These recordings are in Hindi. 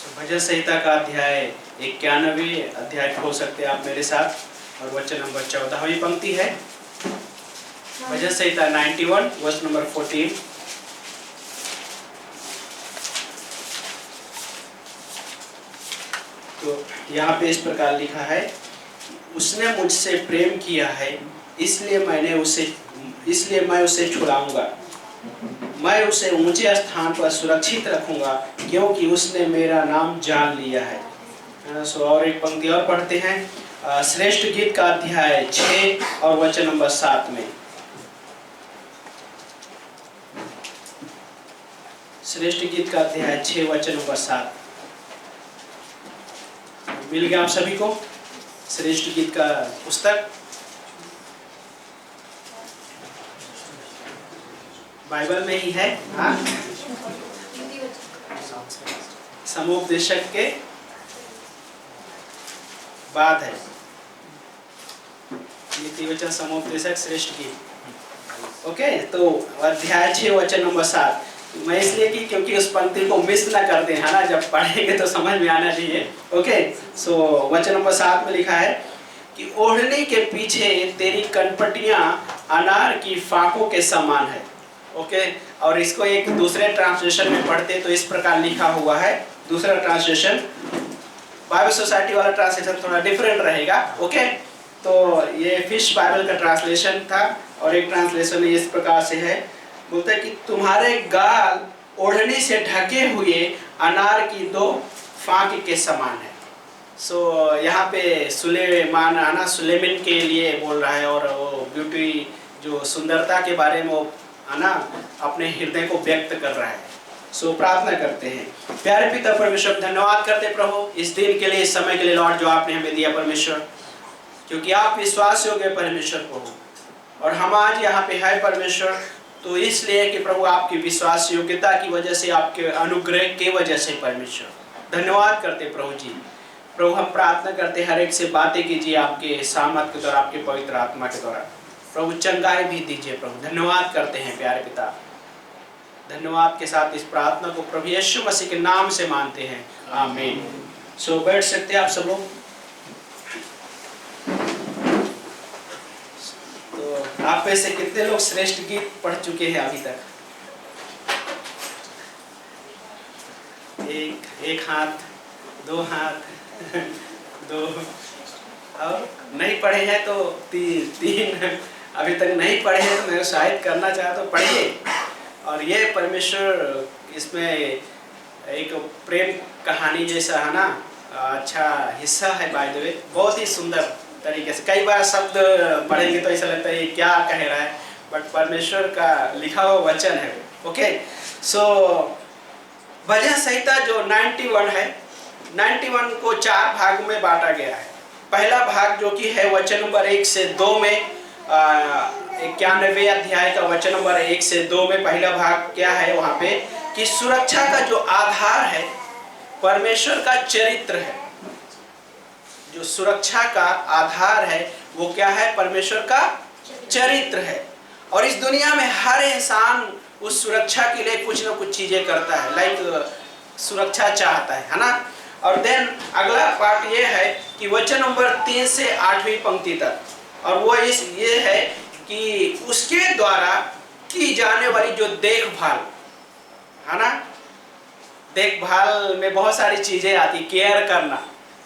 भजन संहिता का अध्याय 91 अध्याय खोल सकते हैं आप मेरे साथ और वचन नंबर 14वीं पंक्ति है। भजन संहिता 91 वर्ष नंबर 14। तो यहाँ पे इस प्रकार लिखा है, उसने मुझसे प्रेम किया है इसलिए मैं उसे छुड़ाऊंगा, मैं उसे ऊंचे स्थान पर सुरक्षित रखूंगा क्योंकि उसने मेरा नाम जान लिया है। सो और एक पंक्ति और पढ़ते हैं, श्रेष्ठ गीत का अध्याय 6 और वचन नंबर 7 में। श्रेष्ठ गीत का अध्याय 6 वचन नंबर 7 मिल गया आप सभी को? श्रेष्ठ गीत का पुस्तक बाइबल में ही है। हाँ, समुपदेशक के बाद है नीति वचन समुपदेशक श्रेष्ठ गीत। ओके, तो अध्याय 6 वचन नंबर 7 मैं इसलिए कि क्योंकि उस पंक्ति को मिस ना कर दें, है ना, जब पढ़ेंगे तो समझ में आना चाहिए। ओके, सो वचन नंबर 7 में लिखा है कि ओढ़नी के पीछे तेरी कनपटियां अनार की फाकों के समान है। ओके, और इसको एक दूसरे ट्रांसलेशन में पढ़ते तो इस प्रकार लिखा हुआ है। दूसरा ट्रांसलेशन बाइबल सोसाइटी वाला ट्रांसलेशन थोड़ा डिफरेंट रहेगा। ओके, तो ये फिश बाइबल का ट्रांसलेशन था और एक ट्रांसलेशन इस प्रकार से है, बोलता है कि तुम्हारे गाल ओढ़नी से ढके हुए अनार की 2 फाक के समान है। सो यहाँ पे सुलेमान आना सुलेमिन के लिए बोल रहा है और वो ब्यूटी जो सुंदरता के बारे में वो आना अपने हृदय को व्यक्त कर रहा है। सो प्रार्थना करते हैं। प्यारे पिता परमेश्वर, धन्यवाद करते प्रभु इस दिन के लिए, इस समय के लिए लॉर्ड जो आपने हमें दिया परमेश्वर, क्योंकि आप विश्वास योग्य परमेश्वर प्रभु और हम आज यहाँ पे है परमेश्वर, तो इसलिए कि प्रभु आपकी विश्वास योग्यता की वजह से, आपके अनुग्रह की वजह से परमेश्वर धन्यवाद करते प्रभु जी। प्रभु हम प्रार्थना करते हर एक से बातें कीजिए आपके सामर्थ के द्वारा, आपके पवित्र आत्मा के द्वारा। प्रभु चंगाई भी दीजिए प्रभु। धन्यवाद करते हैं प्यारे पिता, धन्यवाद के साथ इस प्रार्थना को प्रभु यीशु मसीह के नाम से मानते हैं, आमीन। सो बैठ सकते हैं आप सब लोग। तो आप में से कितने लोग श्रेष्ठ गीत पढ़ चुके हैं अभी तक? एक हाथ, 2 हाथ 2, और नहीं पढ़े हैं तो 3 अभी तक नहीं पढ़े हैं तो मैं शायद करना चाहता तो पढ़िए। और ये परमेश्वर इसमें एक प्रेम कहानी जैसा है ना, अच्छा हिस्सा है बाय द वे, बहुत ही सुंदर तरीके से। कई बार शब्द पढ़ेंगे तो ऐसा लगता है ये क्या कह रहा है, बट परमेश्वर का लिखा हुआ वचन है। ओके, सो भजन संहिता जो 91 है, 91 को 4 भाग में बांटा गया है। पहला भाग जो कि है वचन नंबर 1 से 2 में, 91 अध्याय का वचन नंबर 1 से 2 में पहला भाग क्या है वहाँ पे कि सुरक्षा का जो आधार है परमेश्वर का चरित्र है। जो सुरक्षा का आधार है वो क्या है? परमेश्वर का चरित्र है। और इस दुनिया में हर इंसान उस सुरक्षा के लिए कुछ ना कुछ चीजें करता है, लाइक सुरक्षा चाहता है ना। और देन अगला पार्ट ये है कि वचन नंबर 3 से 8वीं पंक्ति तक, और वो ये है कि उसके द्वारा की जाने वाली जो देखभाल है ना, देखभाल में बहुत सारी चीजें आती, केयर करना।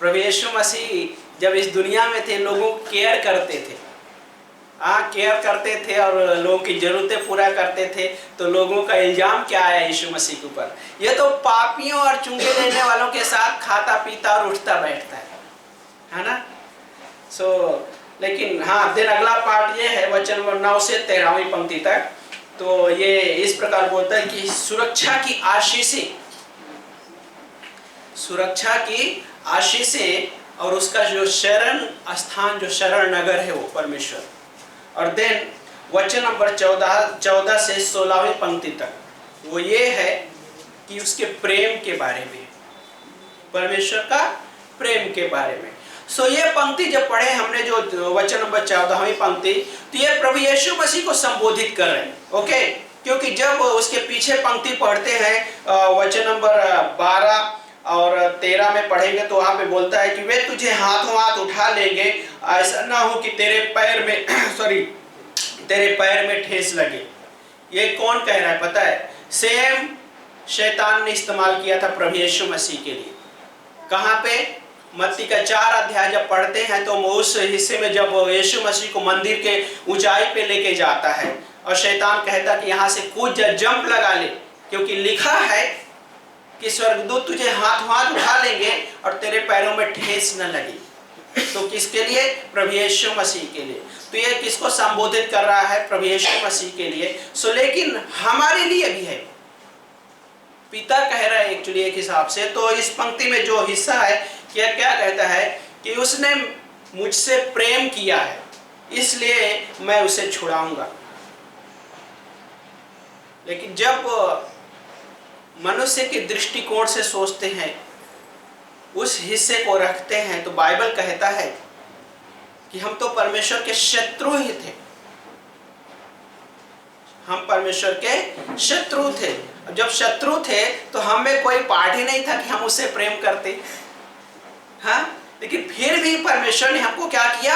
प्रभु यीशु मसीह जब इस दुनिया में थे लोगों को केयर करते थे, केयर करते थे और लोगों की जरूरतें पूरा करते थे। तो लोगों का इल्जाम क्या है यीशु मसीह के ऊपर? ये तो पापियों और चुंगे लेने वालों के साथ खाता पीता और उठता बैठता है ना। सो लेकिन हाँ, देन अगला पार्ट ये है वचन नंबर 9 से 13वीं पंक्ति तक। तो ये इस प्रकार बोलता है कि सुरक्षा की आशीषें और उसका जो शरण स्थान, जो शरण नगर है वो परमेश्वर। और देन वचन नंबर 14 से 16वीं पंक्ति तक वो ये है कि उसके प्रेम के बारे में, परमेश्वर का प्रेम के बारे में। सो ये पंक्ति जब पढ़े हमने, जो वचन नंबर 14वीं पंक्ति, तो ये प्रभु यीशु मसीह को संबोधित कर रहे हैं। ओके, क्योंकि जब उसके पीछे पंक्ति पढ़ते हैं वचन नंबर 12 और 13 में पढ़ेंगे तो वहाँ पे बोलता है कि वे तुझे हाथों हाथ उठा लेंगे, ऐसा ना हो कि तेरे पैर में तेरे पैर में ठेस लगे। ये कौन कह रहा है पता है? सेम शैतान ने इस्तेमाल किया था प्रभु यीशु मसीह के लिए। कहाँ पे? मत्ती का 4 अध्याय जब पढ़ते हैं तो उस हिस्से में जब यीशु मसीह को मंदिर के ऊंचाई पे लेके जाता है और शैतान कहता कि यहाँ से कूद जा, जंप लगा ले, क्योंकि लिखा है कि स्वर्गदूत तुझे हाथ हाथ उठा लेंगे और तेरे पैरों में ठेस न लगे। तो किसके लिए? प्रभु यीशु मसीह के लिए। तो ये किसको संबोधित कर रहा है? प्रभु यीशु मसीह के लिए। सो लेकिन हमारे लिए भी है, पिता कह रहा है एक्चुअली एक हिसाब से। तो इस पंक्ति में जो हिस्सा है क्या क्या कहता है कि उसने मुझसे प्रेम किया है इसलिए मैं उसे छुड़ाऊंगा। लेकिन जब मनुष्य के दृष्टिकोण से सोचते हैं, उस हिस्से को रखते हैं, तो बाइबल कहता है कि हम तो परमेश्वर के शत्रु ही थे। हम परमेश्वर के शत्रु थे। जब शत्रु थे तो हमें कोई पार्ट ही नहीं था कि हम उससे प्रेम करते। हाँ, लेकिन फिर भी परमेश्वर ने हमको क्या किया?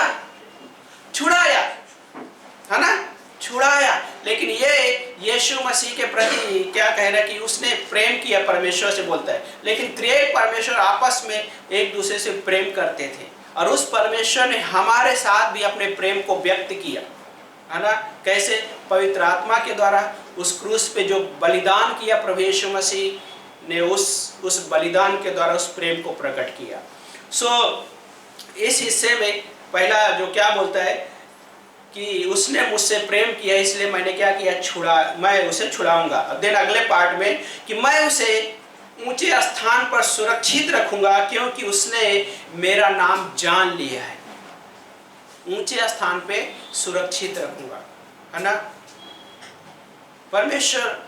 छुड़ाया, है ना? छुड़ाया। लेकिन ये यीशु मसीह के प्रति क्या कह रहा है कि उसने प्रेम किया, परमेश्वर से बोलता है। लेकिन त्रिएक परमेश्वर आपस में एक दूसरे से प्रेम करते थे और उस परमेश्वर ने हमारे साथ भी अपने प्रेम को व्यक्त किया, है ना? कैसे? पवित्र आत्मा के द्वारा। उस क्रूस पे जो बलिदान किया प्रभु यीशु मसीह ने, उस बलिदान के द्वारा उस प्रेम को प्रकट किया। इस हिस्से में पहला जो क्या बोलता है कि उसने मुझसे प्रेम किया इसलिए मैंने क्या किया? मैं उसे छुड़ाऊंगा। देन अगले पार्ट में कि मैं उसे ऊंचे स्थान पर सुरक्षित रखूंगा क्योंकि उसने मेरा नाम जान लिया है। ऊंचे स्थान पे सुरक्षित रखूंगा, है ना? परमेश्वर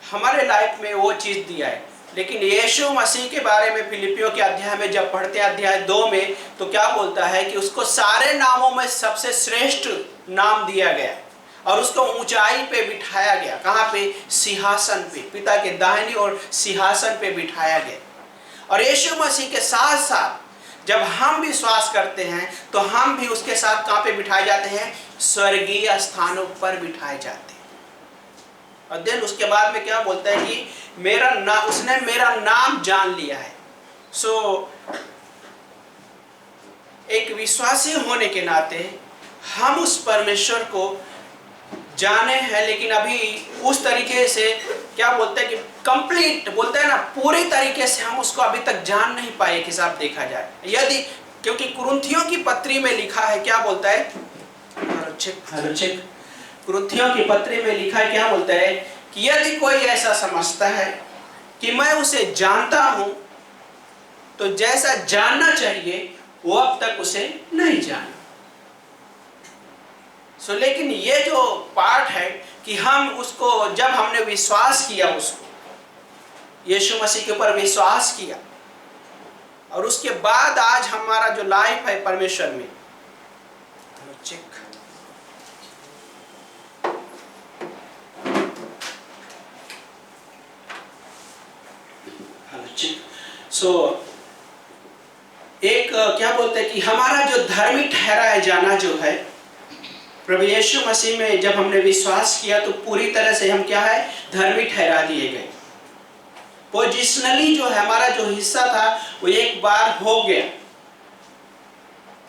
हमारे लाइफ में वो चीज दिया है। लेकिन यीशु मसीह के बारे में फिलिपियों के अध्याय में जब पढ़ते हैं, अध्याय 2 में, तो क्या बोलता है कि उसको सारे नामों में सबसे श्रेष्ठ नाम दिया गया और उसको ऊंचाई पे बिठाया गया। कहाँ पे? सिंहासन पे, पिता के दाहिनी ओर सिंहासन पे बिठाया गया। और यीशु मसीह के साथ साथ जब हम विश्वास करते हैं तो हम भी उसके साथ कहाँ पे बिठाए जाते हैं? स्वर्गीय स्थानों पर बिठाए जाते हैं। और देन उसके बाद में क्या बोलता है कि उसने मेरा नाम जान लिया है। एक विश्वासी होने के नाते हम उस परमेश्वर को जाने हैं, लेकिन अभी उस तरीके से क्या बोलते हैं कि कंप्लीट बोलते हैं ना, पूरी तरीके से हम उसको अभी तक जान नहीं पाए एक हिसाब देखा जाए। यदि क्योंकि कुरिन्थियों की पत्री में लिखा है, क्या बोलता है? कुरिन्थियों की पत्री में लिखा है, क्या बोलता है कि यदि कोई ऐसा समझता है कि मैं उसे जानता हूं तो जैसा जानना चाहिए वो अब तक उसे नहीं जाना। लेकिन ये जो पार्ट है कि हम उसको जब हमने विश्वास किया, उसको यीशु मसीह के ऊपर विश्वास किया और उसके बाद आज हमारा जो लाइफ है परमेश्वर में, एक क्या बोलते हैं कि हमारा जो धर्मी ठहराया जाना जो है प्रभु यीशु मसीह में जब हमने विश्वास किया तो पूरी तरह से हम क्या है? धर्मी ठहरा दिए गए। पोजिशनली जो है हमारा जो हिस्सा था वो एक बार हो गया।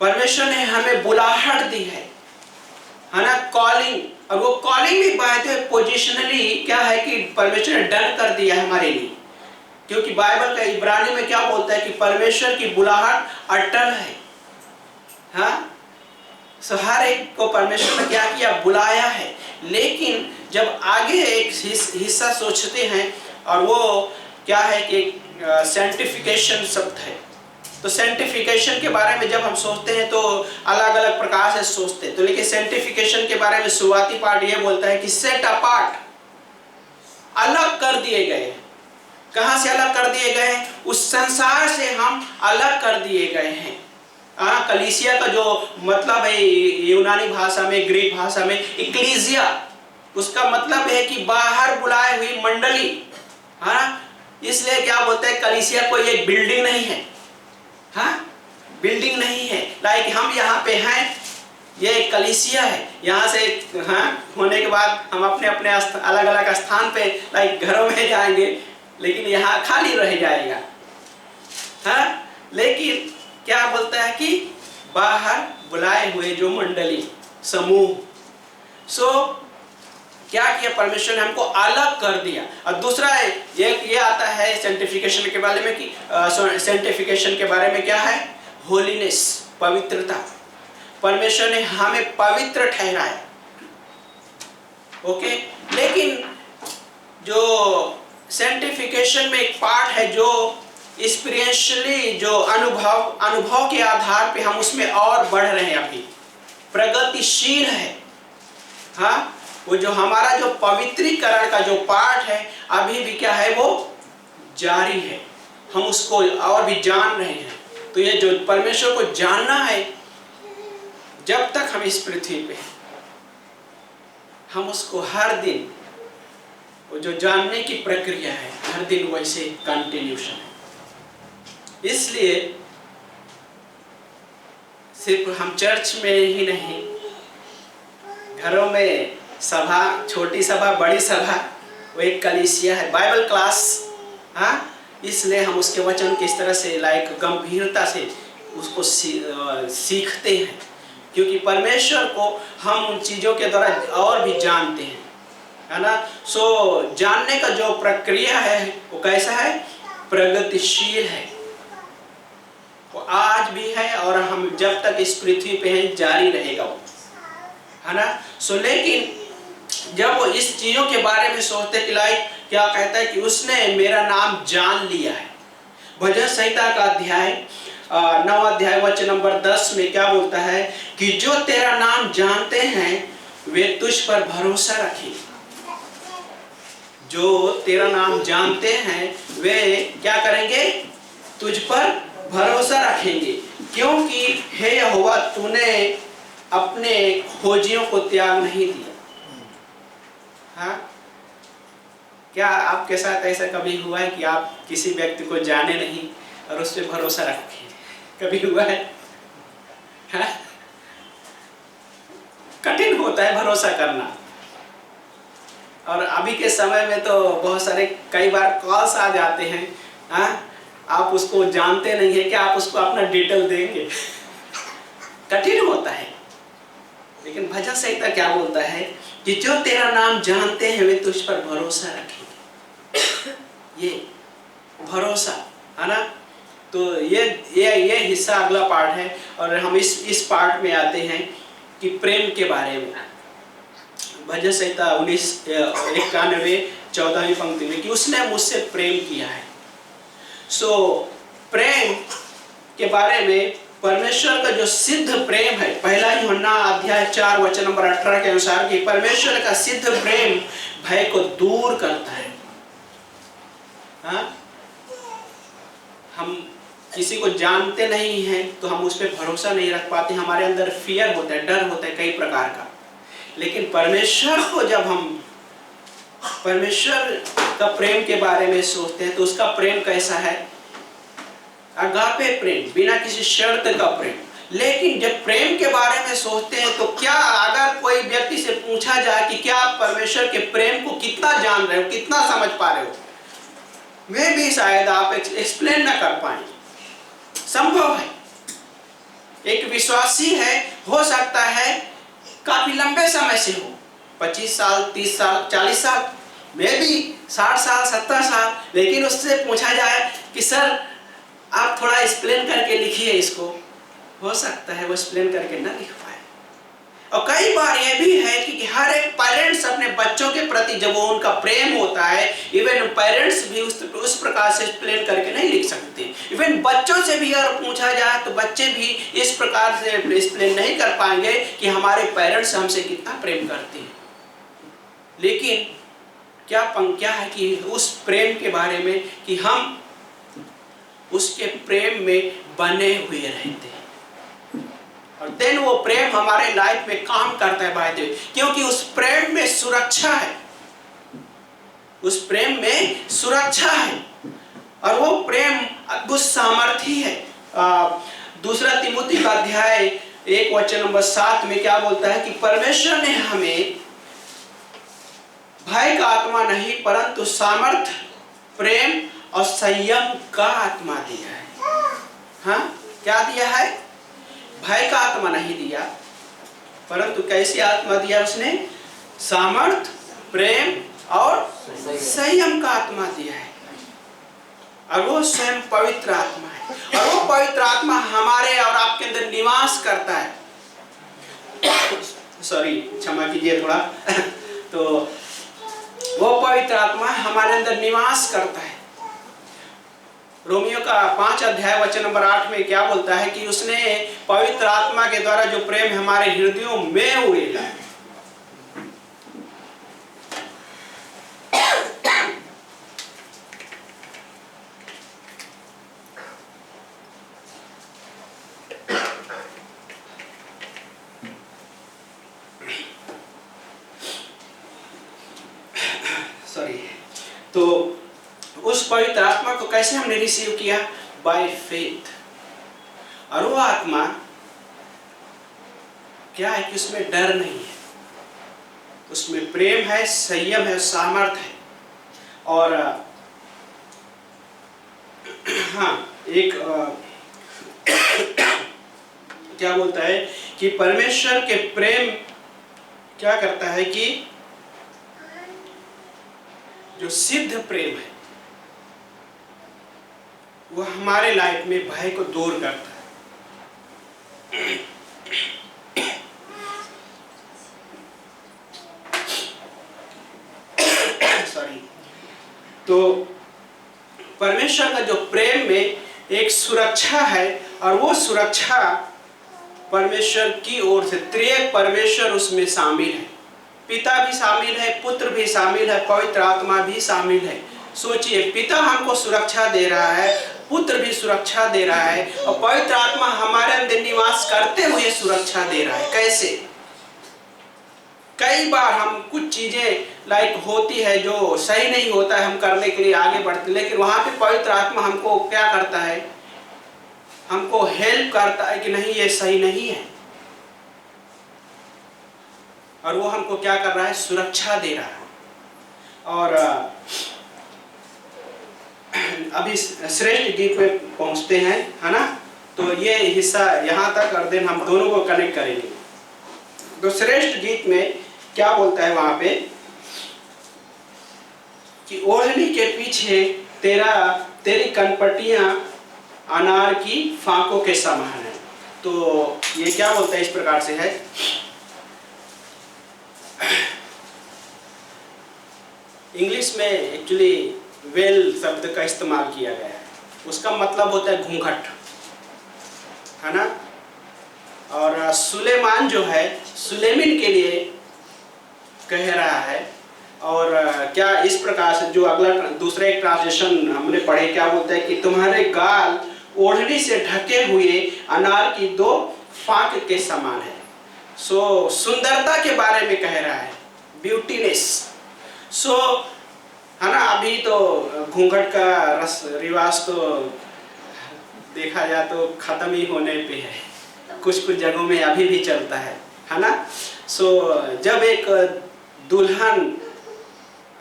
परमेश्वर ने हमें बुलाहट दी है ना? कॉलिंग। और वो कॉलिंग भी बात है पोजिशनली क्या है कि परमेश्वर ने डन कर दिया हमारे लिए। क्योंकि बाइबल का इब्रानी में क्या बोलता है कि परमेश्वर की बुलाहट अटल है। हाँ, हर एक को परमेश्वर ने क्या किया? बुलाया है। लेकिन जब आगे एक हिस्सा सोचते हैं और वो क्या है कि सेंटिफिकेशन शब्द है। तो सेंटिफिकेशन के बारे में जब हम सोचते हैं तो अलग अलग प्रकार से सोचते हैं। तो लेकिन सेंटिफिकेशन के बारे में शुरुआती पार्ट ये बोलता है कि सेट अपार्ट, अलग कर दिए गए। कहां से अलग कर दिए गए? उस संसार से हम अलग कर दिए गए हैं। कलीसिया का जो मतलब है यूनानी भाषा में, ग्रीक भाषा में इक्लीसिया, उसका मतलब है कि बाहर बुलाए हुई मंडली। इसलिए क्या बोलते हैं, कलीसिया कोई एक बिल्डिंग नहीं है। हाँ, बिल्डिंग नहीं है। लाइक हम यहाँ पे हैं, ये एक कलीसिया है। यहाँ से हाँ होने के बाद हम अपने अपने अलग अलग स्थान पे लाइक घरों में जाएंगे, लेकिन यहाँ खाली रह जाएगा। हाँ, लेकिन क्या बोलता है कि बाहर बुलाए हुए जो मंडली समूह, सो क्या किया परमेश्वर ने, हमको अलग कर दिया। और दूसरा है ये आता है सेंटिफिकेशन के बारे में कि सेंटिफिकेशन के बारे में क्या है, होलीनेस, पवित्रता। परमेश्वर ने हमें पवित्र ठहराया। ओके, लेकिन जो सेंटिफिकेशन में एक पार्ट है जो एक्सपीरियंशियली, जो अनुभव के आधार पे हम उसमें और बढ़ रहे हैं, अभी प्रगतिशील है। हाँ, वो जो हमारा जो पवित्रीकरण का जो पार्ट है अभी भी क्या है, वो जारी है। हम उसको और भी जान रहे हैं। तो ये जो परमेश्वर को जानना है, जब तक हम इस पृथ्वी पे हैं, हम उसको हर दिन, वो जो जानने की प्रक्रिया है, हर दिन वैसे कंटिन्यूशन है। इसलिए सिर्फ हम चर्च में ही नहीं, घरों में सभा, छोटी सभा, बड़ी सभा, वो एक कलीसिया है, बाइबल क्लास। हाँ, इसलिए हम उसके वचन किस तरह से लाइक गंभीरता से उसको सीखते हैं, क्योंकि परमेश्वर को हम उन चीज़ों के द्वारा और भी जानते हैं, है ना। सो जानने का जो प्रक्रिया है वो कैसा है, प्रगतिशील है। वो आज भी है और हम जब तक इस पृथ्वी पे हैं जारी रहेगा वो, है ना। सो लेकिन जब वो इस चीज़ों के बारे में सोचते कि लाइक क्या कहता है कि उसने मेरा नाम जान लिया है। भजन संहिता का अध्याय 9 अध्याय वचन नंबर 10 में क्या बोलता है कि जो तेरा नाम जानते हैं वे तुझ पर भरोसा रखें। जो तेरा नाम जानते हैं वे क्या करेंगे, तुझ पर भरोसा रखेंगे, क्योंकि हे यहोवा तूने अपने खोजियों को त्याग नहीं दिया। हाँ, क्या आपके साथ ऐसा कभी हुआ है कि आप किसी व्यक्ति को जाने नहीं और उस पर भरोसा रखें? कभी हुआ है? हाँ? कठिन होता है भरोसा करना। और अभी के समय में तो बहुत सारे कई बार कॉल्स आ जाते हैं। हाँ, आप उसको जानते नहीं है कि आप उसको अपना डिटेल देंगे, कठिन होता है। लेकिन भजन संहिता क्या बोलता है कि जो तेरा नाम जानते हैं वे तुझ पर भरोसा रखेंगे। ये भरोसा है ना। तो ये हिस्सा अगला पार्ट है और हम इस पार्ट में आते हैं कि प्रेम के बारे में। भजन संहिता 19:91-14 पंक्ति में कि उसने मुझसे प्रेम किया है। सो प्रेम के बारे में परमेश्वर का जो सिद्ध प्रेम है, पहला यूहन्ना अध्याय 4 वचन नंबर 18 के अनुसार कि परमेश्वर का सिद्ध प्रेम भय को दूर करता है। हाँ? हम किसी को जानते नहीं हैं तो हम उस पर भरोसा नहीं रख पाते, हमारे अंदर फियर होता है, डर होता है कई प्रकार का। लेकिन परमेश्वर को जब हम परमेश्वर का प्रेम के बारे में सोचते हैं तो उसका प्रेम कैसा है, अगापे प्रेम, बिना किसी शर्त का प्रेम। लेकिन जब प्रेम के बारे में सोचते हैं तो क्या अगर कोई व्यक्ति से पूछा जाए कि क्या आप परमेश्वर के प्रेम को कितना जान रहे हो, कितना समझ पा रहे हो, मैं भी शायद आप एक्सप्लेन ना कर पाए। संभव है, एक विश्वासी है, हो सकता है काफी लंबे समय से हो, 25 साल, 30 साल, 40 साल, मैं भी 60 साल, 70 साल, लेकिन उससे पूछा जाए कि सर आप थोड़ा एक्सप्लेन करके लिखिए इसको, हो सकता है वो एक्सप्लेन करके ना लिख पाए। और कई बार ये भी है कि हर एक पेरेंट्स अपने बच्चों के प्रति जब वो उनका प्रेम होता है, इवन पेरेंट्स भी उस प्रकार से एक्सप्लेन करके नहीं लिख सकते। इवन बच्चों से भी अगर पूछा जाए तो बच्चे भी इस प्रकार से एक्सप्लेन नहीं कर पाएंगे कि हमारे पेरेंट्स हमसे कितना प्रेम करते हैं। लेकिन क्या है कि उस प्रेम के बारे में कि हम उसके प्रेम में बने हुए रहते हैं और देन वो प्रेम हमारे लाइफ में काम करता है बाय द वे, क्योंकि उस प्रेम में सुरक्षा है, उस प्रेम में सुरक्षा है और वो प्रेम अद्भुत सामर्थी है। दूसरा तिमुथी का अध्याय 1:7 में क्या बोलता है कि परमेश्वर ने हमें भय का आत्मा नहीं परंतु सामर्थ, प्रेम और संयम का आत्मा दिया है। हाँ, क्या दिया है? भय का आत्मा नहीं दिया परंतु कैसी आत्मा दिया उसने? सामर्थ, प्रेम और संयम का आत्मा दिया है। और वो स्वयं पवित्र आत्मा है और वो पवित्र आत्मा हमारे और आपके अंदर निवास करता है। सॉरी, क्षमा कीजिए थोड़ा। तो वो पवित्र आत्मा हमारे अंदर निवास करता है। रोमियो का 5:8 में क्या बोलता है कि उसने पवित्र आत्मा के द्वारा जो प्रेम हमारे हृदयों में उड़ेगा। सॉरी, तो उस पवित्र आत्मा को कैसे हमने रिसीव किया? By faith. और वो आत्मा क्या है कि उसमें डर नहीं है, उसमें प्रेम है, संयम है, सामर्थ है। और हाँ, एक क्या बोलता है कि परमेश्वर के प्रेम क्या करता है कि जो सिद्ध प्रेम है वो हमारे लाइफ में भय को दूर करता है। सॉरी, तो परमेश्वर का जो प्रेम में एक सुरक्षा है और वो सुरक्षा परमेश्वर की ओर से, त्रिएक परमेश्वर उसमें शामिल है। पिता भी शामिल है, पुत्र भी शामिल है, पवित्र आत्मा भी शामिल है। सोचिए, पिता हमको सुरक्षा दे रहा है, पुत्र भी सुरक्षा दे रहा है और पवित्र आत्मा हमारे अंदर निवास करते हुए सुरक्षा दे रहा है। कैसे? कई बार हम कुछ चीजें लाइक होती है जो सही नहीं होता है, हम करने के लिए आगे बढ़ते, लेकिन वहां पे पवित्र आत्मा हमको क्या करता है? हमको हेल्प करता है कि नहीं, ये सही नहीं है। और वो हमको क्या कर रहा है? सुरक्षा दे रहा है। और अभी श्रेष्ठ गीत में पहुंचते हैं, है ना? तो ये हिस्सा यहाँ तक और देन हम दोनों को कनेक्ट करेंगे। तो श्रेष्ठ गीत में क्या बोलता है वहां पे कि ओढ़नी के पीछे तेरी कनपटियां अनार की फांकों के समान है। तो ये क्या बोलता है? इस प्रकार से है, इंग्लिश में एक्चुअली वेल शब्द का इस्तेमाल किया गया है। उसका मतलब होता है घूंघट, है ना? और सुलेमान जो है सुलेमिन के लिए कह रहा है। और क्या इस प्रकार से जो अगला दूसरा एक ट्रांसलेशन हमने पढ़े, क्या बोलता है कि तुम्हारे गाल ओढ़नी से ढके हुए अनार की 2 फांक के समान है। सो सुंदरता के बारे में कह रहा है, ब्यूटीनेस। सो है ना? अभी तो घूंघट का रस रिवाज तो देखा जाए तो खत्म ही होने पे है, कुछ कुछ जगहों में अभी भी चलता है ना? सो जब एक दुल्हन,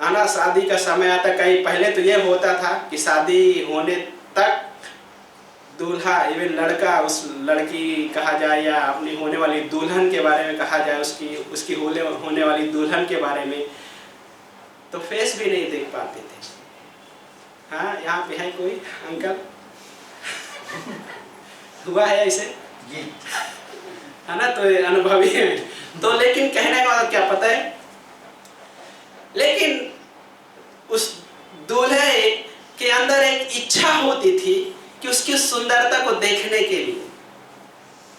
है ना, शादी का समय आता, कहीं पहले तो ये होता था कि शादी होने तक दूल्हा, इवन लड़का, उस लड़की कहा जाए या अपनी होने वाली दुल्हन के बारे में कहा जाए, उसकी होने वाली दुल्हन के बारे में, तो फेस भी नहीं देख पाते थे। हाँ, यहाँ पे है कोई अंकल? हुआ है ऐसे? है ना? तो अनुभवी है। तो लेकिन कहने का मतलब क्या पता है, लेकिन उस दूल्हे के अंदर एक इच्छा होती थी कि उसकी सुंदरता को देखने के लिए।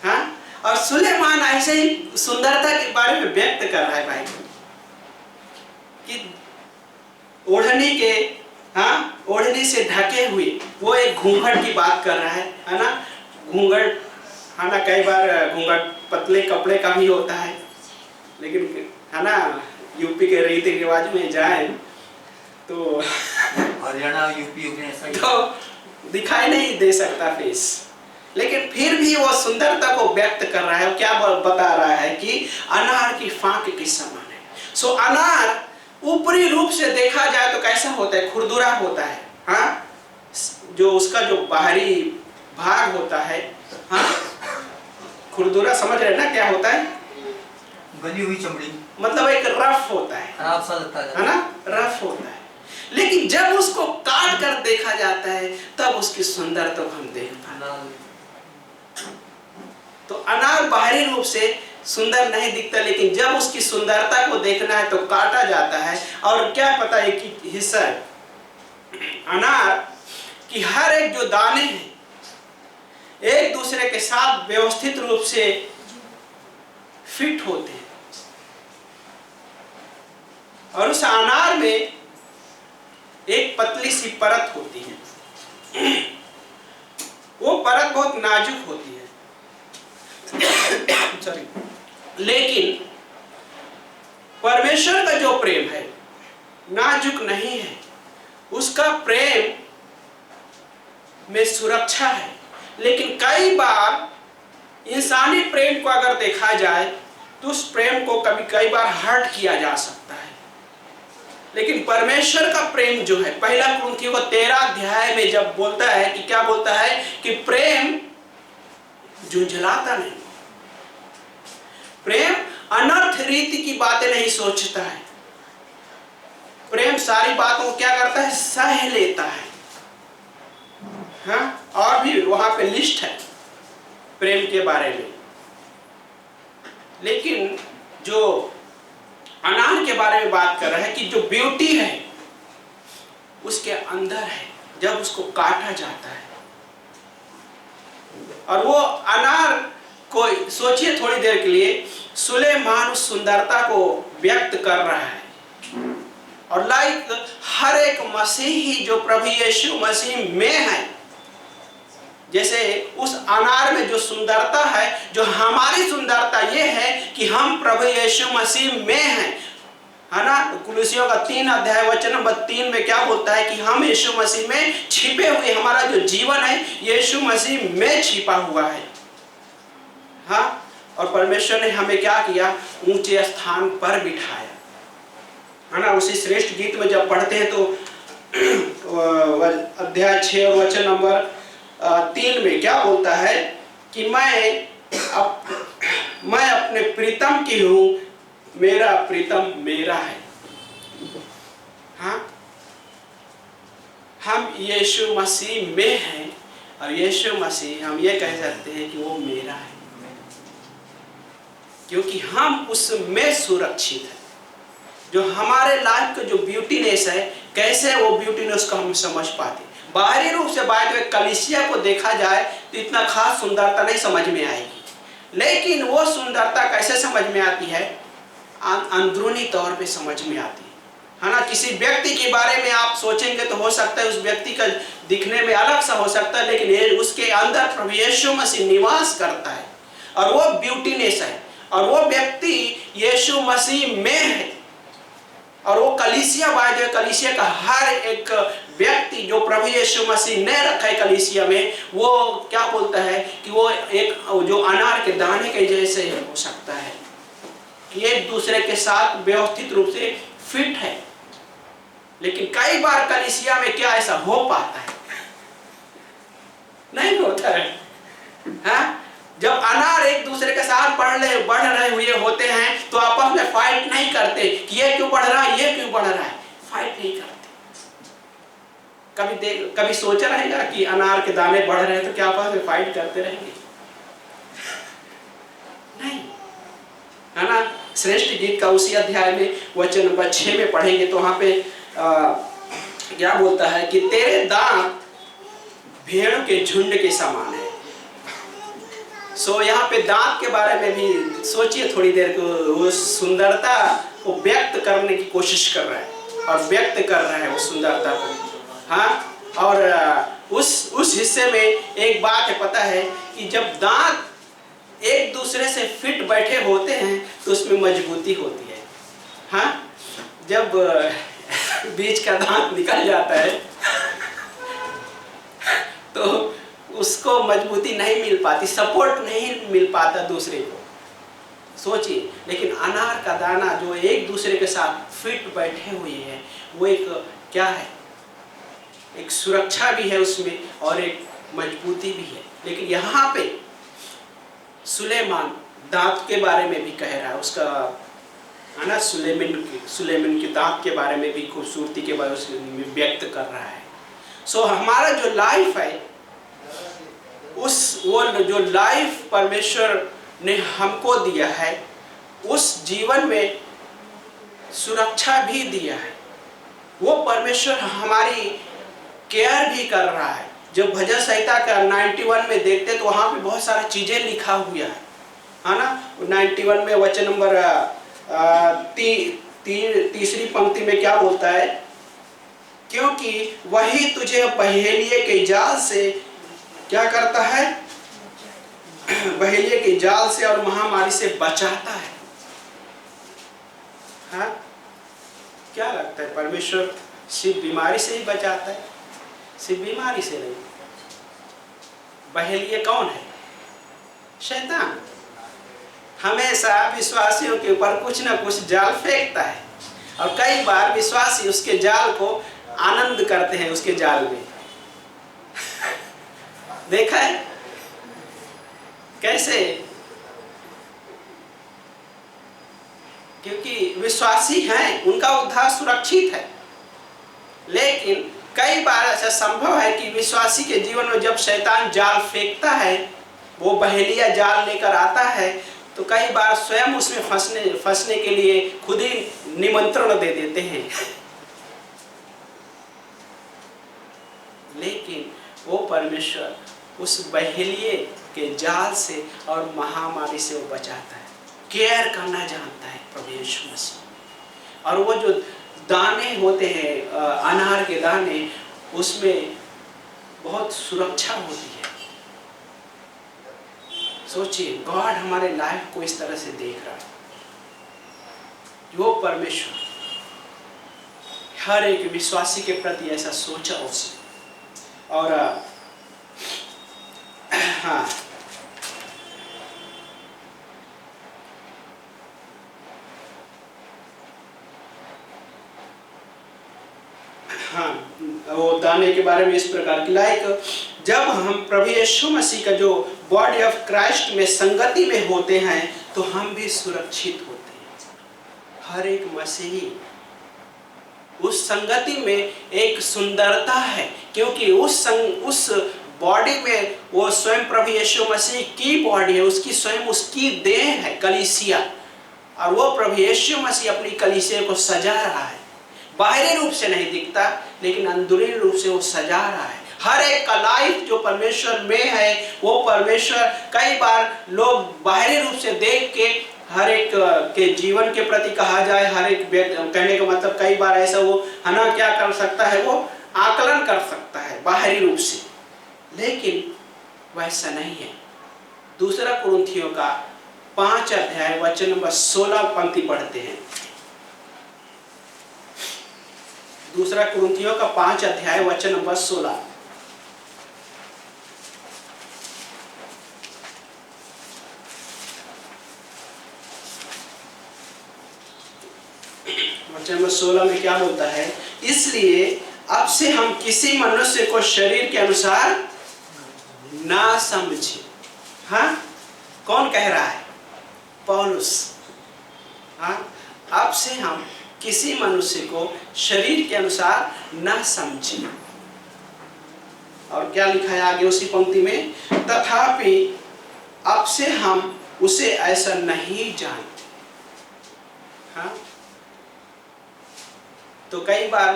हाँ, और सुलेमान ऐसे ही सुंदरता के बारे में व्यक्त कर रहा है भाई कि ओढ़नी के, हाँ, ओढ़नी से ढके हुए, वो एक घूंघट की बात कर रहा है ना? घूंघट, है ना? कई बार घूंघट पतले कपड़े का भी होता है, लेकिन है ना, यूपी के रीति रिवाज में जाए तो हरियाणा यूपी में ऐसा ही। तो दिखाई नहीं दे सकता फेस, लेकिन फिर भी वो सुंदरता को व्यक्त कर रहा है। क्या बता रहा है कि अनार की फांक के समान है। सो अनार ऊपरी रूप से देखा जाए तो कैसा होता है? खुरदुरा होता है। हाँ, जो उसका जो बाहरी भाग होता है, हाँ, खुरदुरा समझ रहे ना क्या होता है? गली हुई चमड़ी, मतलब एक रफ होता है, खराब सा लगता है ना, रफ होता है। लेकिन जब उसको काट कर देखा जाता है तब उसकी सुंदरता को हम देख पाते हैं। तो अनार बाहरी रूप से सुंदर नहीं दिखता, लेकिन जब उसकी सुंदरता को देखना है तो काटा जाता है। और क्या पता है कि हिस्सा है अनार की हर एक जो दाने हैं एक दूसरे के साथ व्यवस्थित रूप से फिट होते हैं, और उस अनार में एक पतली सी परत होती है। वो परत बहुत नाजुक होती है सॉरी, लेकिन परमेश्वर का जो प्रेम है नाजुक नहीं है, उसका प्रेम में सुरक्षा है। लेकिन कई बार इंसानी प्रेम को अगर देखा जाए तो उस प्रेम को कई बार हर्ट किया जा सकता है। लेकिन परमेश्वर का प्रेम जो है, पहला कुरिन्थियों का 13 अध्याय में जब बोलता है कि क्या बोलता है कि प्रेम झुंझलाता नहीं, प्रेम अनर्थ रीति की बातें नहीं सोचता है, प्रेम सारी बातों को क्या करता है? सह लेता है। हाँ, और भी वहां पे लिस्ट है प्रेम के बारे में। लेकिन जो अनार के बारे में बात कर रहा है कि जो ब्यूटी है उसके अंदर है जब उसको काटा जाता है। और वो अनार को सोचिए थोड़ी देर के लिए, सुलेमान उस सुंदरता को व्यक्त कर रहा है। और लाइक हर एक मसीही जो प्रभु यीशु मसीह में है, जैसे उस अनार में जो सुंदरता है, जो हमारी सुंदरता ये है कि हम प्रभु यीशु मसीह में हैं, है ना। कुलुसियों का 3 अध्याय वचन नंबर 3 में क्या बोलता है कि हम यीशु मसीह में छिपे हुए, हमारा जो जीवन है यीशु मसीह में छिपा हुआ है। हाँ, और परमेश्वर ने हमें क्या किया? ऊंचे स्थान पर बिठाया, है ना। उसी श्रेष्ठ गीत में जब पढ़ते हैं तो अध्याय 6 और वचन नंबर 3 में क्या बोलता है कि मैं अपने प्रीतम की हूँ, मेरा प्रीतम मेरा है। हाँ, हम यीशु मसीह में हैं और यीशु मसीह, हम ये कह सकते हैं कि वो मेरा है, क्योंकि हम उसमें सुरक्षित हैं। जो हमारे लाइफ का जो ब्यूटीनेस है, कैसे वो ब्यूटीनेस को हम समझ पाते। बाहरी रूप से बात में कलीसिया को देखा जाए तो इतना खास सुंदरता नहीं समझ में आएगी, लेकिन वो सुंदरता कैसे समझ में आती है? अंदरूनी तौर पे समझ में आती है ना। किसी व्यक्ति के बारे में आप सोचेंगे तो हो सकता है उस व्यक्ति का दिखने में अलग सा हो सकता है, लेकिन उसके अंदर प्रभु यीशु मसीह निवास करता है और वो ब्यूटीनेस है, और वो व्यक्ति यीशु मसीह में है। और वो कलीसिया बाय कलीसिया का हर एक व्यक्ति जो प्रभु यीशु मसीह ने रखा है कलीसिया में, वो क्या बोलता है कि वो एक जो अनार के दाने के जैसे हो सकता है कि एक दूसरे के साथ व्यवस्थित रूप से फिट है। लेकिन कई बार कलीसिया में क्या ऐसा हो पाता है? नहीं होता है। हाँ? जब अनार एक दूसरे के साथ बढ़ रहे हुए होते हैं तो आपस में फाइट नहीं करते कि ये क्यों बढ़ रहा है, ये क्यों बढ़ रहा है, फाइट नहीं करते। कभी सोचा रहेगा कि अनार के दाने बढ़ रहे हैं तो क्या आपस में फाइट करते रहेंगे? नहीं, है ना। श्रेष्ठ गीत का उसी अध्याय में वचन नंबर 6 में पढ़ेंगे तो वहां पे क्या बोलता है कि तेरे दांत भेड़ों के झुंड के समान है। यहाँ पे दांत के बारे में भी सोचिए थोड़ी देर को। वो सुंदरता को व्यक्त करने की कोशिश कर रहा है और व्यक्त कर रहा है वो सुंदरता को। हाँ, और उस हिस्से में एक बात है, पता है कि जब दांत एक दूसरे से फिट बैठे होते हैं तो उसमें मजबूती होती है। हाँ, जब बीच का दांत निकल जाता है तो उसको मजबूती नहीं मिल पाती, सपोर्ट नहीं मिल पाता दूसरे को। सोचिए, लेकिन अनार का दाना जो एक दूसरे के साथ फिट बैठे हुए हैं, वो एक क्या है, एक सुरक्षा भी है उसमें और एक मजबूती भी है। लेकिन यहाँ पे सुलेमान दांत के बारे में भी कह रहा है, उसका है ना, सुलेमान के दांत के बारे में भी, खूबसूरती के बारे में व्यक्त कर रहा है। सो हमारा जो लाइफ है, वो जो लाइफ परमेश्वर ने हमको दिया है, उस जीवन में सुरक्षा भी दिया है। वो परमेश्वर हमारी केयर भी कर रहा है। जब भजन संहिता का 91 में देखते तो वहाँ पे बहुत सारी चीजें लिखा हुआ है ना। 91 में वचन नंबर तीसरी पंक्ति में क्या बोलता है, क्योंकि वही तुझे बहेलिये के जाल से क्या करता है, बहेलिये के जाल से और महामारी से बचाता है। हाँ, क्या लगता है, परमेश्वर सिर्फ बीमारी से ही बचाता है? सिर्फ बीमारी से नहीं। बहेलिये कौन है? शैतान। हमेशा विश्वासियों के ऊपर कुछ ना कुछ जाल फेंकता है और कई बार विश्वासी उसके जाल को आनंद करते हैं, उसके जाल में। देखा है कैसे? क्योंकि विश्वासी हैं, उनका उद्धार सुरक्षित है। लेकिन कई बार ऐसा संभव है कि विश्वासी के जीवन में जब शैतान जाल फेंकता है, वो बहेलिया जाल लेकर आता है, तो कई बार स्वयं उसमें फंसने के लिए खुद ही निमंत्रण दे देते हैं। लेकिन वो परमेश्वर उस बहेलिये के जाल से और महामारी से वो बचाता है, केयर करना जानता है प्रभु यीशु मसीह। और वो जो दाने होते हैं, अनार के दाने, उसमें बहुत सुरक्षा होती है। सोचिए, गॉड हमारे लाइफ को इस तरह से देख रहा है। वो परमेश्वर हर एक विश्वासी के प्रति ऐसा सोचा उसने। और हाँ, वो दाने के बारे में इस प्रकार की, लाइक जब हम प्रभु यीशु मसीह का जो बॉडी ऑफ क्राइस्ट में संगति में होते हैं तो हम भी सुरक्षित होते हैं। हर एक मसीही उस संगति में एक सुंदरता है, क्योंकि उस बॉडी में वो स्वयं प्रभु यीशु मसीह की बॉडी है, उसकी स्वयं उसकी देह है, कलीसिया। और वो प्रभु यीशु मसीह अपनी कलीसिया को सजा रहा है। बाहरी रूप से नहीं दिखता, लेकिन अंदरूनी रूप से वो सजा रहा है। हर एक का लाइफ जो परमेश्वर में है, वो परमेश्वर, कई बार लोग बाहरी रूप से देख के हर एक के जीवन के प्रति कहा जाए, हर एक कहने का मतलब कई बार ऐसा वो है ना, क्या कर सकता है, वो आकलन कर सकता है बाहरी रूप से, लेकिन वैसा नहीं है। दूसरा कुरिन्थियों का 5 अध्याय वचन नंबर 16 पंक्ति पढ़ते हैं। दूसरा कुरिन्थियों का 5 अध्याय वचन नंबर 16। वचन नंबर 16 में क्या बोलता है, इसलिए अब से हम किसी मनुष्य को शरीर के अनुसार ना समझे। हाँ, कौन कह रहा है? पौलुस। हाँ, अब से हम किसी मनुष्य को शरीर के अनुसार न समझे। और क्या लिखा है आगे उसी पंक्ति में, तथापि अब से हम उसे ऐसा नहीं जानते। हाँ, तो कई बार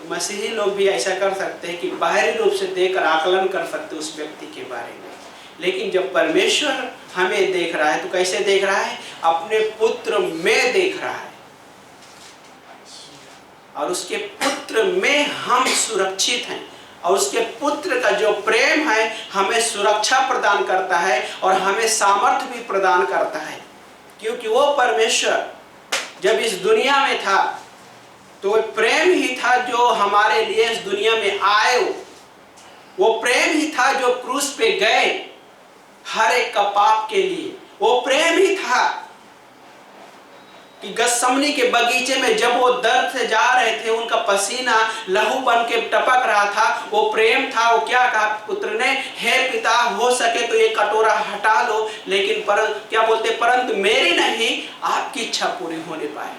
मसीही लोग भी ऐसा कर सकते हैं कि बाहरी रूप से देखकर आकलन कर सकते उस व्यक्ति के बारे में, लेकिन जब परमेश्वर हमें देख रहा है तो कैसे देख रहा है? अपने पुत्र में देख रहा है, और उसके पुत्र में हम सुरक्षित हैं। और उसके पुत्र का जो प्रेम है हमें सुरक्षा प्रदान करता है और हमें सामर्थ्य भी प्रदान करता है, क्योंकि वो परमेश्वर जब इस दुनिया में था तो वो प्रेम ही था जो हमारे लिए इस दुनिया में आए। वो प्रेम ही था जो क्रूस पे गए हर एक का पाप के लिए। वो प्रेम ही था कि गतसमनी के बगीचे में जब वो दर्द से जा रहे थे, उनका पसीना लहू बन के टपक रहा था, वो प्रेम था। वो क्या कहा पुत्र ने, हे पिता हो सके तो ये कटोरा हटा लो, लेकिन क्या बोलते, परंतु मेरी नहीं आपकी इच्छा पूरी होने पाए।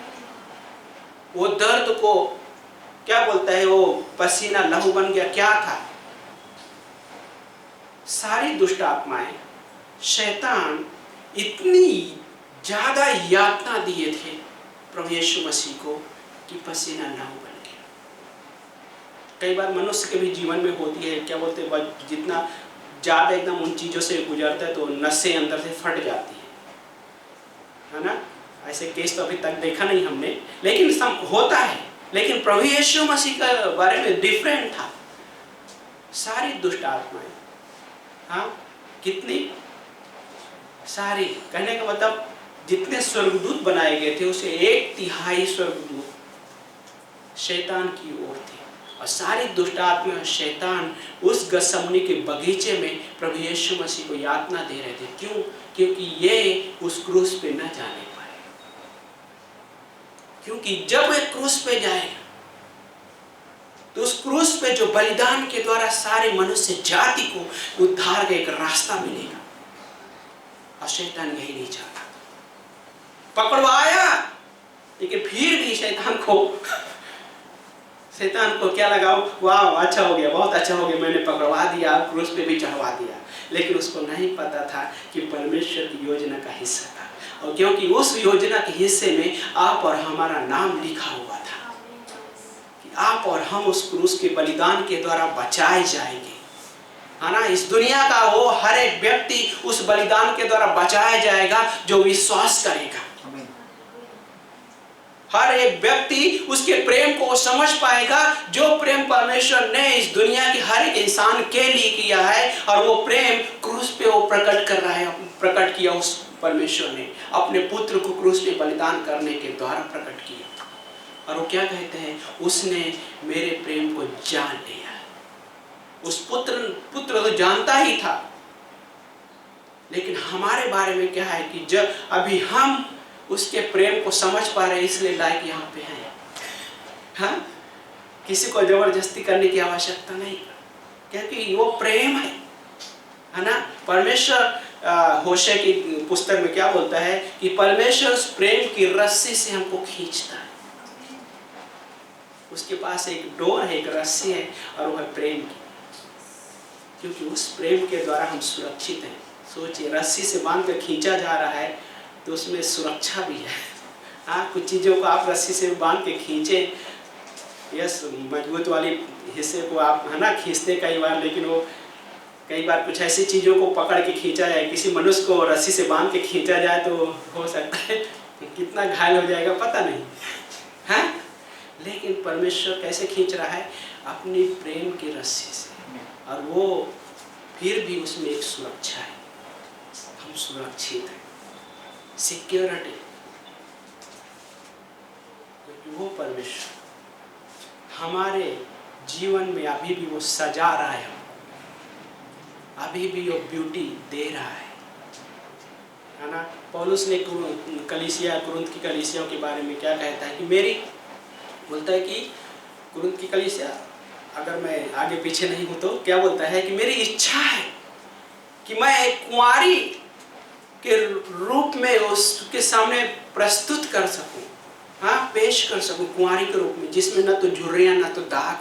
वो दर्द को क्या बोलता है, वो पसीना लहू बन गया। क्या था, सारी दुष्ट आत्माएं, शैतान इतनी ज्यादा यातना दिए थे प्रभु यीशु मसीह को कि पसीना लहू बन गया। कई बार मनुष्य के भी जीवन में होती है, क्या बोलते हैं, जितना ज्यादा एकदम उन चीजों से गुजरता है तो नसें अंदर से फट जाती है ना। ऐसे केस तो अभी तक देखा नहीं हमने, लेकिन सब होता है। लेकिन प्रभु यीशु मसीह के बारे में डिफरेंट था। सारी दुष्ट आत्माएं, हाँ कितनी सारी, कहने का मतलब जितने स्वर्गदूत बनाए गए थे उसे 1/3 स्वर्गदूत शैतान की ओर थे। और सारी दुष्ट आत्मा और शैतान उस गतसमनी के बगीचे में प्रभु यीशु मसीह को यातना दे रहे थे। क्यों? क्योंकि ये उस क्रूस पे न जाने पाए। क्योंकि जब वह क्रूस पे जाएगा तो उस क्रूस पे जो बलिदान के द्वारा सारे मनुष्य जाति को उद्धार का एक रास्ता मिलेगा। और शैतान यही नहीं चाहता। पकड़वाया, लेकिन फिर भी शैतान को क्या लगा, वाह अच्छा हो गया, बहुत अच्छा हो गया, मैंने पकड़वा दिया, क्रूस पे भी चढ़वा दिया। लेकिन उसको नहीं पता था कि परमेश्वर की योजना का हिस्सा था। और क्योंकि उस योजना के हिस्से में आप और हमारा नाम लिखा हुआ था कि आप और हम उस क्रूस के बलिदान के द्वारा बचाए जाएंगे, है ना। इस दुनिया का वो हर एक व्यक्ति उस बलिदान के द्वारा बचाया जाएगा जो विश्वास करेगा। हर एक व्यक्ति उसके प्रेम को समझ पाएगा, जो प्रेम परमेश्वर ने इस दुनिया के हर एक इंसान के लिए किया है। और वो प्रेम क्रूस पे वो प्रकट कर रहा है, प्रकट किया उस परमेश्वर ने अपने पुत्र को क्रूस पे बलिदान करने के द्वारा प्रकट किया। और वो क्या कहते हैं, उसने मेरे प्रेम को जान लिया। उस पुत्र तो जानता ही था, लेकिन हमारे बारे में क्या है कि जब अभी हम उसके प्रेम को समझ पा रहे, इसलिए लायक यहाँ पे हैं। हाँ, किसी को जबरदस्ती करने की आवश्यकता नहीं, क्योंकि वो प्रेम है ना। परमेश्वर होशे की पुस्तक में क्या बोलता है कि परमेश्वर उस प्रेम की रस्सी से हमको खींचता है। उसके पास एक डोर है, एक रस्सी है, और वो है प्रेम की। क्योंकि उस प्रेम के द्वारा हम सुरक्षित हैं। सोचिए, रस्सी से बांध कर खींचा जा रहा है तो उसमें सुरक्षा भी है। हाँ, कुछ चीज़ों को आप रस्सी से बांध के खींचे, यस मजबूत वाली हिस्से को आप, है ना, खींचते कई बार, लेकिन वो कई बार कुछ ऐसी चीज़ों को पकड़ के खींचा जाए, किसी मनुष्य को रस्सी से बांध के खींचा जाए तो हो सकता है कितना घायल हो जाएगा पता नहीं है। लेकिन परमेश्वर कैसे खींच रहा है, अपनी प्रेम की रस्सी से। और वो फिर भी उसमें एक सुरक्षा है, हम सुरक्षित हैं, सिक्योरिटी। क्योंकि वो परमेश्वर हमारे जीवन में अभी भी वो सजा रहा है, अभी भी वो ब्यूटी दे रहा है ना। पौलुस ने कुरिन्थ की कलीसियाओं के बारे में क्या कहता है कि मेरी, बोलता है कि कुरिन्थ की कलीसिया, अगर मैं आगे पीछे नहीं हूं तो क्या बोलता है कि मेरी इच्छा है कि मैं एक कुंवारी के रूप में उसके सामने प्रस्तुत कर सकूं, हाँ, पेश कर सकूं, कुंवारी के रूप में, जिसमें ना तो झुर्रियां ना तो दाग,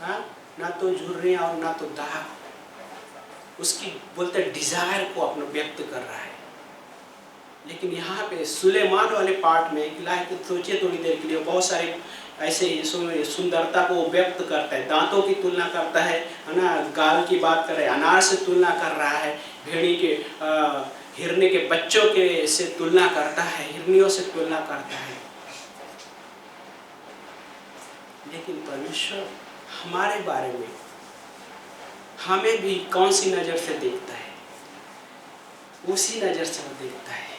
हाँ, ना तो झुर्रियां और ना तो दाग। उसकी बोलते डिजायर को अपना व्यक्त कर रहा है। लेकिन यहाँ पे सुलेमान वाले पार्ट में सोचिए थोड़ी देर के लिए, बहुत सारे ऐसे सुंदरता को व्यक्त करता है, दांतों की तुलना करता है ना, गाल की बात कर रहा है, अनार से तुलना कर रहा है, भेड़ी के हिरने के बच्चों के से तुलना करता है, हिरनियों से तुलना करता है। लेकिन परमेश्वर हमारे बारे में हमें भी कौन सी नजर से देखता है, उसी नजर से वो देखता है।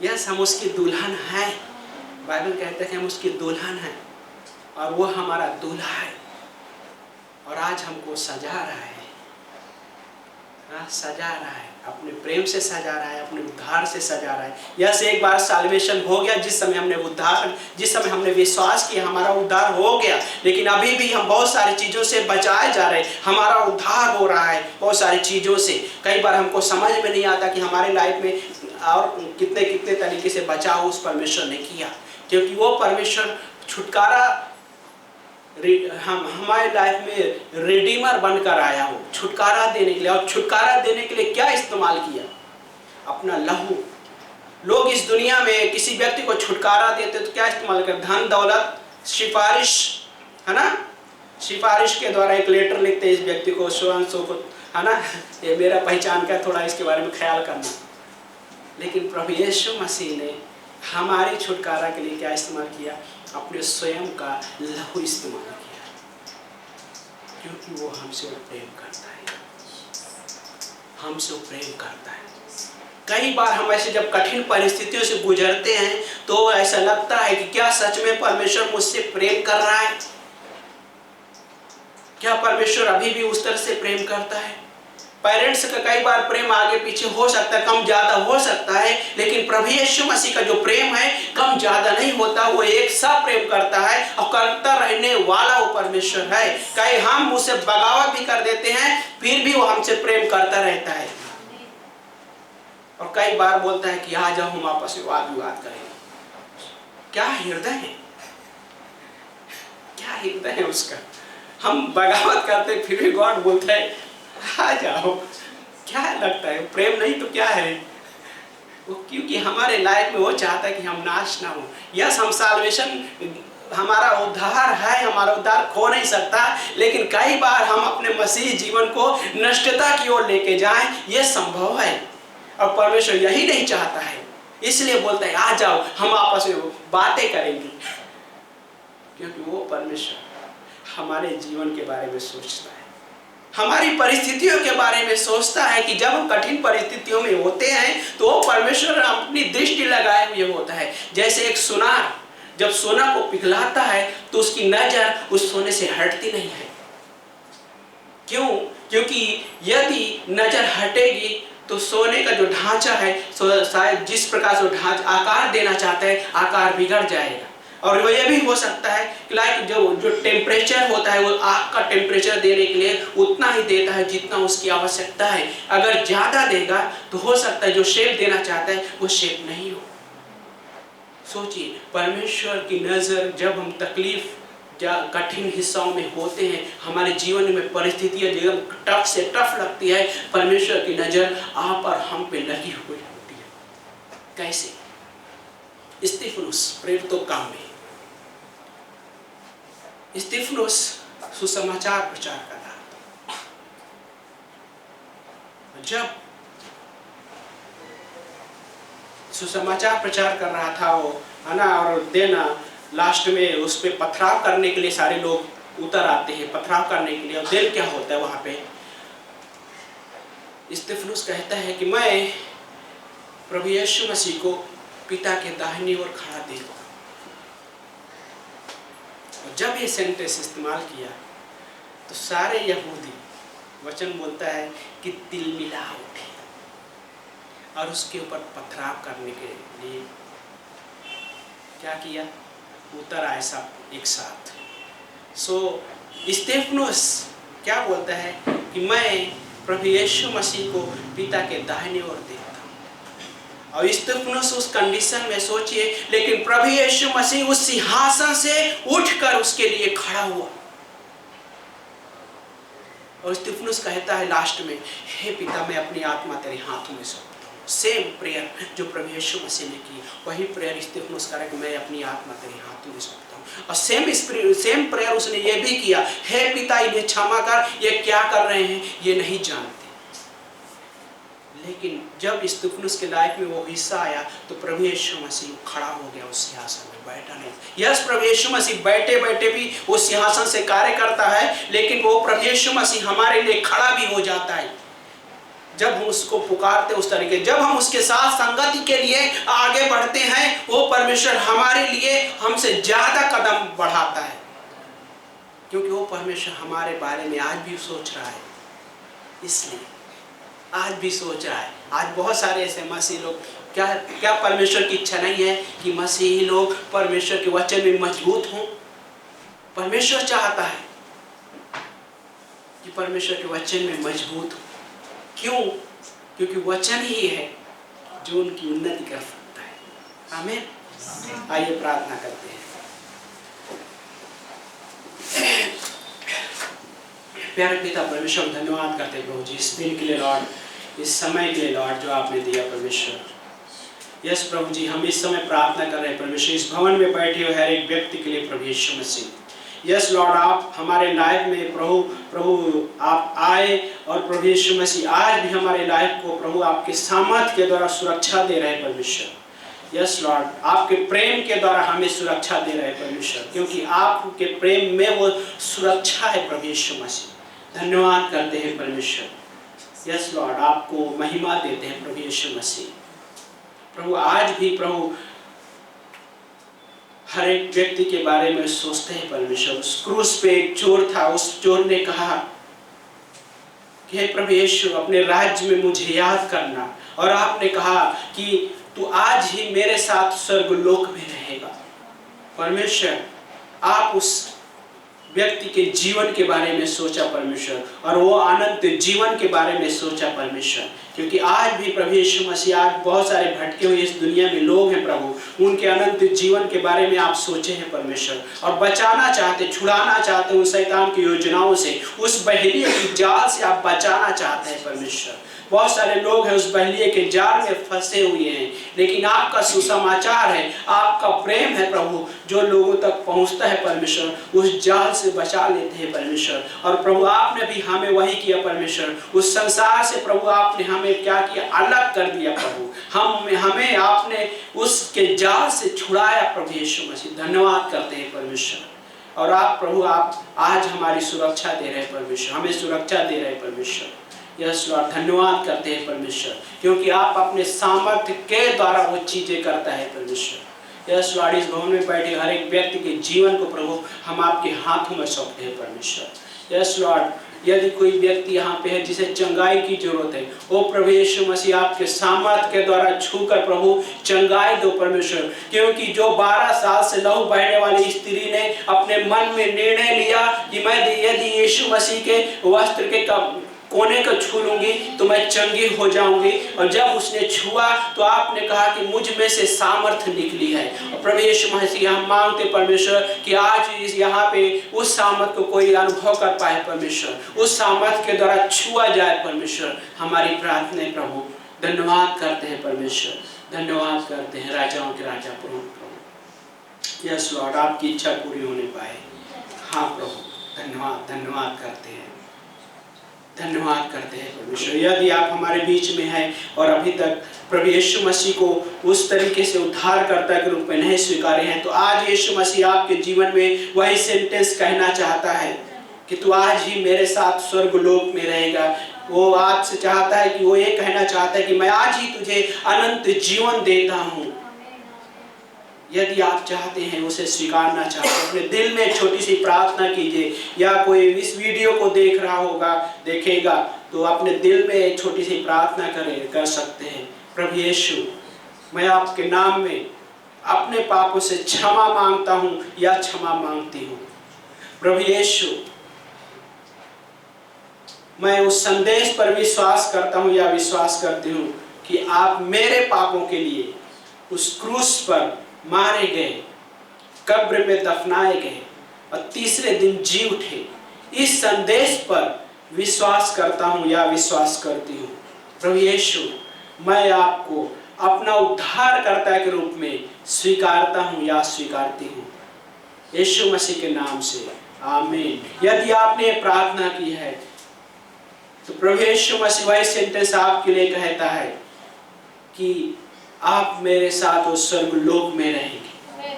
यस, हम उसकी दुल्हन हैं, बाइबल कहता है कि हम उसकी दुल्हन हैं और वो हमारा दूल्हा है, और आज हमको सजा रहा है, सजा रहा है, अपने प्रेम से सजा रहा है, अपने उद्धार से सजा रहा है। यस, एक बार साल्वेशन हो गया, जिस समय हमने विश्वास किया हमारा उद्धार हो गया, लेकिन अभी भी हम बहुत सारी चीज़ों से बचाए जा रहे हैं। हमारा उद्धार हो रहा है बहुत सारी चीज़ों से। कई बार हमको समझ में नहीं आता कि हमारे लाइफ में और कितने कितने तरीके से बचाव उस परमेश्वर ने किया, क्योंकि वो परमेश्वर छुटकारा हमारे लाइफ में रिडीमर बनकर आया हो, छुटकारा देने के लिए। और छुटकारा देने के लिए क्या इस्तेमाल किया? अपना लहू। लोग इस दुनिया में किसी व्यक्ति को छुटकारा देते तो क्या इस्तेमाल करते? धन दौलत, सिफारिश, है ना, सिफारिश के द्वारा एक लेटर लिखते इस व्यक्ति को, सो को, है ना, ये मेरा पहचान का, थोड़ा इसके बारे में ख्याल करना। लेकिन प्रभु यीशु मसीह ने हमारी छुटकारा के लिए क्या इस्तेमाल किया? अपने स्वयं का लहू इस्तेमाल किया, क्योंकि वो हमसे प्रेम करता है, हमसे प्रेम करता है। कई बार हम ऐसे जब कठिन परिस्थितियों से गुजरते हैं तो ऐसा लगता है कि क्या सच में परमेश्वर मुझसे प्रेम कर रहा है? क्या परमेश्वर अभी भी उस तरह से प्रेम करता है? पेरेंट्स का कई बार प्रेम आगे पीछे हो सकता है, कम ज्यादा हो सकता है, लेकिन प्रभु यीशु मसीह का जो प्रेम है कम ज्यादा नहीं होता। वो एक सा प्रेम करता है और करता रहने वाला वो परमेश्वर है। कई हम उससे बगावत भी कर देते हैं, फिर भी वो हमसे प्रेम करता रहता है। और कई बार बोलता है कि आ जाओ हम आपस में वाद विवाद करेंगे। क्या हृदय है, क्या हृदय है उसका। हम बगावत करते फिर भी गॉड बोलता है आ जाओ। क्या लगता है प्रेम नहीं तो क्या है वो? क्योंकि हमारे लाइफ में वो चाहता है कि हम नाश ना हो। यस, हम साल्वेशन, हमारा उद्धार है, हमारा उद्धार खो नहीं सकता, लेकिन कई बार हम अपने मसीह जीवन को नष्टता की ओर लेके जाएं, ये संभव है। और परमेश्वर यही नहीं चाहता है, इसलिए बोलता है आ जाओ हम आपस में बातें करेंगे, क्योंकि वो परमेश्वर हमारे जीवन के बारे में सोचता है, हमारी परिस्थितियों के बारे में सोचता है। कि जब हम कठिन परिस्थितियों में होते हैं तो वो परमेश्वर अपनी दृष्टि लगाए हुए होता है। जैसे एक सुनार जब सोना को पिघलाता है तो उसकी नजर उस सोने से हटती नहीं है। क्यों? क्योंकि यदि नजर हटेगी तो सोने का जो ढांचा है, शायद जिस प्रकार से ढांचा आकार देना चाहता है, आकार बिगड़ जाएगा। और वो ये भी हो सकता है कि लाइक जो टेम्परेचर होता है वो आग का टेम्परेचर देने के लिए उतना ही देता है जितना उसकी आवश्यकता है। अगर ज़्यादा देगा तो हो सकता है जो शेप देना चाहता है वो शेप नहीं हो। सोचिए, परमेश्वर की नज़र जब हम तकलीफ या कठिन हिस्सों में होते हैं, हमारे जीवन में परिस्थितियाँ एकदम टफ से टफ लगती है, परमेश्वर की नज़र आप और हम पे लगी हुई होती है। कैसे? स्तिफनुस प्रेरितों काम में, स्तिफनुस सुसमाचार प्रचार कर रहा था। जब सुसमाचार प्रचार कर रहा था वो, है ना, और देना लास्ट में उस पर पथराव करने के लिए सारे लोग उतर आते हैं पथराव करने के लिए। और दिल क्या होता है वहां पे? स्तिफनुस कहता है कि मैं प्रभु यीशु मसीह को पिता के दाहिनी ओर खड़ा देखता। और जब ये सेंटेंस इस्तेमाल किया तो सारे यहूदी, वचन बोलता है कि तिलमिला उठे और उसके ऊपर पथराव करने के लिए क्या किया? उतर आए सब एक साथ। सो स्तिफनुस क्या बोलता है कि मैं प्रभु यीशु मसीह को पिता के दाहिने ओर देखता हूं। और स्तिफनुस उस कंडीशन में, सोचिए, लेकिन प्रभु यीशु मसीह उस सिंहासन से उठकर उसके लिए खड़ा हुआ। और स्तिफनुस कहता है लास्ट में, हे पिता मैं अपनी आत्मा तेरे हाथों में सौंपता हूं। सेम प्रेयर जो प्रभु यीशु मसीह ने की, वही प्रेयर स्तिफनुस करे कि मैं अपनी आत्मा तेरे हाथों में सौंपता हूं। और सेम प्रेयर उसने ये भी किया, हे पिता इन्हें क्षमा कर, ये क्या कर रहे हैं ये नहीं जानते। लेकिन जब स्तिफनुस के लाइफ में वो हिस्सा आया तो प्रभु यीशु मसीह खड़ा हो गया उस सिंहासन में, बैठा नहीं। यस, प्रभु यीशु मसीह बैठे बैठे भी वो सिंहासन से कार्य करता है, लेकिन वो प्रभु यीशु मसीह हमारे लिए खड़ा भी हो जाता है। जब हम उसको पुकारते उस तरीके, जब हम उसके साथ संगति के लिए आगे बढ़ते हैं, वो परमेश्वर हमारे लिए हमसे ज्यादा कदम बढ़ाता है, क्योंकि वो परमेश्वर हमारे बारे में आज भी सोच रहा है। इसलिए आज भी सोच रहा है। आज बहुत सारे ऐसे मसीह लोग, क्या परमेश्वर की इच्छा नहीं है कि मसीही लोग परमेश्वर के वचन में मजबूत हों? परमेश्वर चाहता है कि परमेश्वर के वचन में मजबूत हो। क्यों? क्योंकि वचन ही है जो उनकी उन्नति कर सकता है। आमीन। आइए प्रार्थना करते हैं। प्यारे पिता परमेश्वर, धन्यवाद करते हैं प्रभु जी इस दिन के लिए लॉर्ड, इस समय के लिए लॉर्ड जो आपने दिया परमेश्वर। यस प्रभु जी, हम इस समय प्रार्थना कर रहे हैं परमेश्वर, इस भवन में बैठे हुए हर एक व्यक्ति के लिए प्रभु यीशु मसीह। यस लॉर्ड, आप हमारे लाइफ में प्रभु आप आए, और प्रभु यीशु मसीह आज भी हमारे लाइफ को प्रभु आपके सामर्थ्य के द्वारा सुरक्षा दे रहे हैं परमेश्वर। यस लॉर्ड, आपके प्रेम के द्वारा हमें सुरक्षा दे रहे हैं परमेश्वर, क्योंकि आपके प्रेम में वो सुरक्षा है प्रभु यीशु मसीह। धन्यवाद करते हैं परमेश्वर। यस लॉर्ड, आपको महिमा देते हैं प्रभु यीशु मसीह। प्रभु आज भी प्रभु हर एक व्यक्ति के बारे में सोचते हैं परमेश्वर। उस क्रूस पे एक चोर था, उस चोर ने कहा कि हे प्रभु यीशु, अपने राज्य में मुझे याद करना, और आपने कहा कि तू आज ही मेरे साथ स्वर्गलोक में रहेगा। परमेश्वर, आप उस व्यक्ति के जीवन के बारे में सोचा परमेश्वर, और वो अनंत जीवन के बारे में सोचा परमेश्वर, क्योंकि आज भी प्रभु यीशु मसीह, आज बहुत सारे भटके हुए इस दुनिया में लोग हैं प्रभु, उनके अनंत जीवन के बारे में आप सोचे हैं परमेश्वर, और बचाना चाहते, छुड़ाना चाहते उन शैतान की योजनाओं से, उस बहेलिए की जाल से आप बचाना चाहते हैं परमेश्वर। बहुत सारे लोग हैं उस बहेलिए के जाल में फंसे हुए हैं, लेकिन आपका सुसमाचार है, आपका प्रेम है प्रभु, जो लोगों तक पहुंचता है परमेश्वर, उस जाल से बचा लेते हैं परमेश्वर। और प्रभु आपने भी हमें वही किया परमेश्वर, उस संसार से प्रभु आपने हमें क्या किया, अलग कर दिया प्रभु, हमें आपने उसके जाल से छुड़ाया प्रभु यीशु मसीह। धन्यवाद करते हैं परमेश्वर। और आप प्रभु, आप आज हमारी सुरक्षा दे रहे हैं परमेश्वर, हमें सुरक्षा दे रहे हैं परमेश्वर। यस लॉर्ड, धन्यवाद करते हैं परमेश्वर, क्योंकि आप अपने सामर्थ्य के द्वारा वो चीजें करता है परमेश्वर। यस लॉर्ड, इस भवन में बैठे हर एक व्यक्ति के जीवन को प्रभु हम आपके हाथों में सौंपते हैं परमेश्वर। यस लॉर्ड, यदि कोई व्यक्ति यहाँ पे है जिसे चंगाई की जरूरत है, वो प्रभु यीशु मसीह आपके सामर्थ्य के द्वारा छूकर प्रभु चंगाई दो परमेश्वर, क्योंकि जो 12 साल से लहू बहने वाली स्त्री ने अपने मन में निर्णय लिया कि मैं यदि यीशु मसीह के वस्त्र के कोने को छू लूंगी तो मैं चंगी हो जाऊंगी, और जब उसने छुआ तो आपने कहा कि मुझ में से सामर्थ्य निकली है। और प्रभु यीशु मसीह, हम मांगते परमेश्वर कि आज इस यहाँ पे उस सामर्थ्य को कोई अनुभव कर पाए परमेश्वर, उस सामर्थ्य के द्वारा छुआ जाए परमेश्वर। हमारी प्रार्थना है प्रभु, धन्यवाद करते हैं परमेश्वर, धन्यवाद करते हैं राजाओं के राजा प्रभु। यस लॉर्ड, आपकी इच्छा पूरी होने पाए। हाँ प्रभु, धन्यवाद, धन्यवाद करते हैं, धन्यवाद करते हैं परमेश्वर। यदि आप हमारे बीच में हैं और अभी तक प्रभु यीशु मसीह को उस तरीके से उद्धारकर्ता के रूप में नहीं स्वीकारे हैं, तो आज यीशु मसीह आपके जीवन में वही सेंटेंस कहना चाहता है कि तू आज ही मेरे साथ स्वर्गलोक में रहेगा। वो आपसे चाहता है कि वो ये कहना चाहता है कि मैं आज ही तुझे अनंत जीवन देता हूँ। यदि आप चाहते हैं, उसे स्वीकारना चाहते हैं, अपने दिल में छोटी सी प्रार्थना कीजिए, या कोई इस वीडियो को देख रहा होगा, देखेगा, तो अपने दिल में एक छोटी सी प्रार्थना कर सकते हैं। प्रभु यीशु, मैं आपके नाम में अपने पापों से क्षमा मांगता हूँ या क्षमा मांगती हूँ। प्रभु यीशु, मैं उस संदेश पर विश्वास करता हूँ या विश्वास करती हूँ कि आप मेरे पापों के लिए उस क्रूस पर मारे गए, कब्र में दफनाए गए और तीसरे दिन जी उठे। इस संदेश पर विश्वास करता हूँ या विश्वास करती हूँ। प्रभु यीशु, मैं आपको अपना उद्धारकर्ता के रूप में स्वीकारता हूँ या स्वीकारती हूँ, यीशु मसीह के नाम से, आमीन। यदि आपने प्रार्थना की है तो प्रभु यीशु मसीह वही सेंटेंस आपके लिए कहता है कि आप मेरे साथ उस स्वर्गलोक में रहेंगे,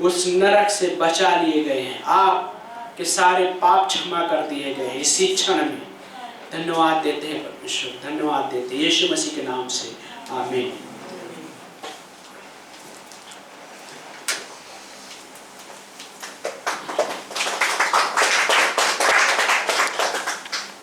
उस नरक से बचा लिए गए हैं, आपके सारे पाप क्षमा कर दिए गए हैं इसी क्षण में। धन्यवाद देते हैं परमेश्वर, धन्यवाद देते हैं यीशु मसीह के नाम से, आमीन।